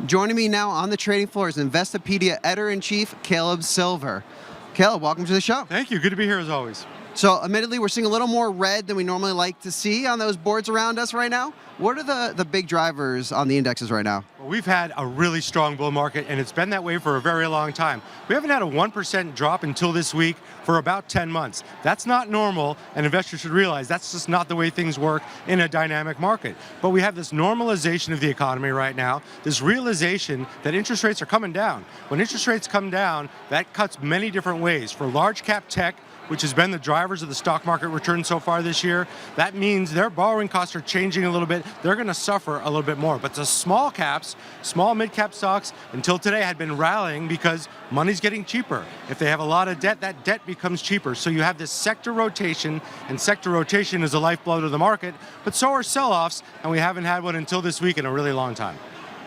Joining me now on the trading floor is Investopedia Editor-in-Chief, Caleb Silver. Caleb, welcome to the show. Thank you. Good to be here as always. So admittedly, we're seeing a little more red than we normally like to see on those boards around us right now. What are the big drivers on the indexes right now? Well, we've had a really strong bull market, and it's been that way for a very long time. We haven't had a 1% drop until this week for about 10 months. That's not normal, and investors should realize that's just not the way things work in a dynamic market. But we have this normalization of the economy right now, this realization that interest rates are coming down. When interest rates come down, that cuts many different ways. For large cap tech, which has been the drivers of the stock market return so far this year, that means their borrowing costs are changing a little bit. They're going to suffer a little bit more. But the small caps, small mid-cap stocks, until today had been rallying because money's getting cheaper. If they have a lot of debt, that debt becomes cheaper. So you have this sector rotation, and sector rotation is the lifeblood of the market, but so are sell-offs, and we haven't had one until this week in a really long time.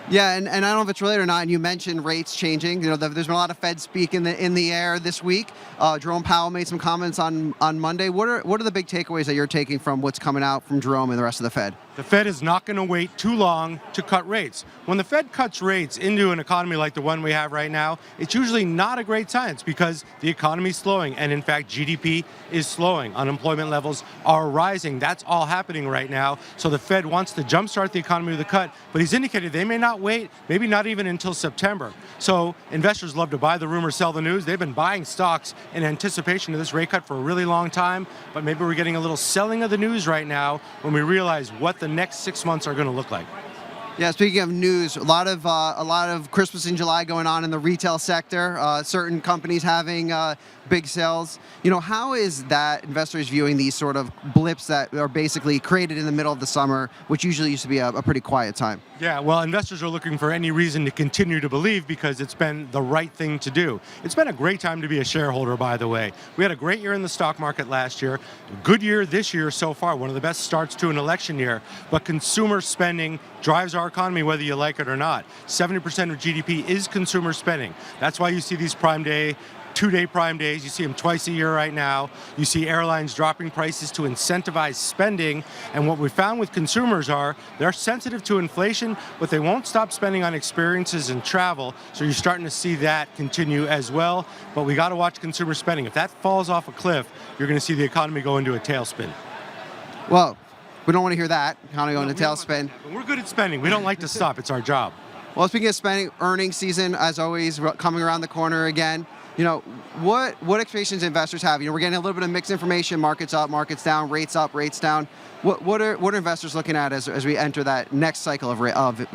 Yeah, and I don't know if it's related or not, and you mentioned rates changing. You know, there's been a lot of Fed speak in the air this week. Jerome Powell made some comments on Monday. What are the big takeaways that you're taking from what's coming out from Jerome and the rest of the Fed? The Fed is not going to wait too long to cut rates. When the Fed cuts rates into an economy like the one we have right now, it's usually not a great sign. It's because the economy is slowing, and in fact, GDP is slowing. Unemployment levels are rising. That's all happening right now. So the Fed wants to jumpstart the economy with a cut, but he's indicated they may not wait, maybe not even until September. So investors love to buy the rumor, sell the news. They've been buying stocks in anticipation of this rate cut for a really long time, but maybe we're getting a little selling of the news right now when we realize what the next 6 months are going to look like. Yeah, speaking of news, a lot of Christmas in July going on in the retail sector. Certain companies having big sales. You know, how is that investors viewing these sort of blips that are basically created in the middle of the summer, which usually used to be a pretty quiet time? Yeah, well, investors are looking for any reason to continue to believe because it's been the right thing to do. It's been a great time to be a shareholder, by the way. We had a great year in the stock market last year, a good year this year so far, one of the best starts to an election year, but consumer spending drives our economy whether you like it or not. 70% of GDP is consumer spending. That's why you see these prime day, two-day prime days. You see them twice a year right now. You see airlines dropping prices to incentivize spending. And what we found with consumers are they're sensitive to inflation, but they won't stop spending on experiences and travel. So you're starting to see that continue as well. But we got to watch consumer spending. If that falls off a cliff, you're going to see the economy go into a tailspin. Well, we don't want to hear that, kind of going to tailspin. We're good at spending. We don't like to stop. It's our job. Well, speaking of spending, earnings season, as always, coming around the corner again. You know, what expectations investors have? You know, we're getting a little bit of mixed information, markets up, markets down, rates up, rates down. What are investors looking at as we enter that next cycle of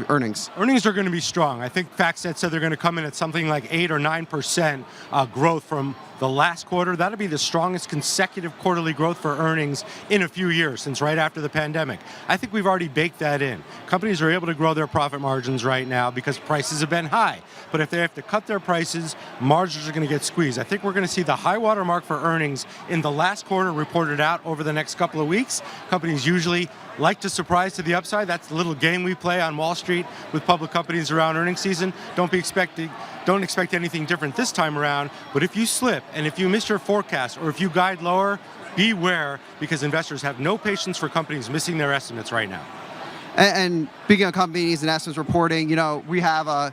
earnings? Earnings are going to be strong. I think FactSet said they're going to come in at something like 8 or 9% growth from the last quarter. That'll be the strongest consecutive quarterly growth for earnings in a few years since right after the pandemic. I think we've already baked that in. Companies are able to grow their profit margins right now because prices have been high. But if they have to cut their prices, margins are going to get squeezed. I think we're going to see the high water mark for earnings in the last quarter reported out over the next couple of weeks. Companies usually like to surprise to the upside. That's the little game we play on Wall Street with public companies around earnings season. Don't expect anything different this time around. But if you slip and if you miss your forecast or if you guide lower, beware, because investors have no patience for companies missing their estimates right now. And speaking of companies and estimates reporting, you know, we have a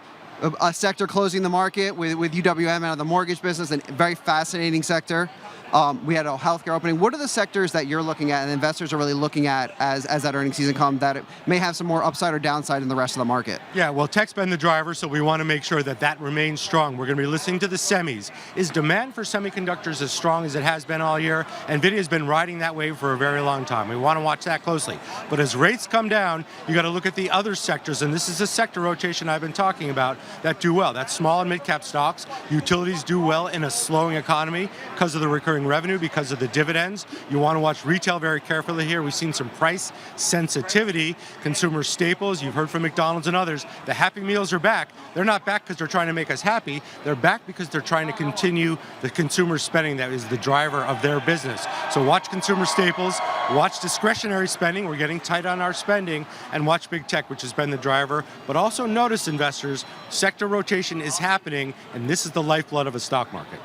sector closing the market with UWM out of the mortgage business, a very fascinating sector. We had a healthcare opening. What are the sectors that you're looking at and investors are really looking at as that earnings season comes that it may have some more upside or downside in the rest of the market? Yeah, well, tech's been the driver, so we want to make sure that remains strong. We're going to be listening to the semis. Is demand for semiconductors as strong as it has been all year? NVIDIA's been riding that wave for a very long time. We want to watch that closely. But as rates come down, you got to look at the other sectors, and this is a sector rotation I've been talking about that do well. That's small and mid-cap stocks. Utilities do well in a slowing economy because of the recurring revenue, because of the dividends. You want to watch retail very carefully here. We've seen some price sensitivity. Consumer staples, you've heard from McDonald's and others, the Happy Meals are back. They're not back because they're trying to make us happy. They're back because they're trying to continue the consumer spending that is the driver of their business. So watch consumer staples, watch discretionary spending. We're getting tight on our spending, and watch big tech, which has been the driver. But also notice, investors, sector rotation is happening, and this is the lifeblood of a stock market.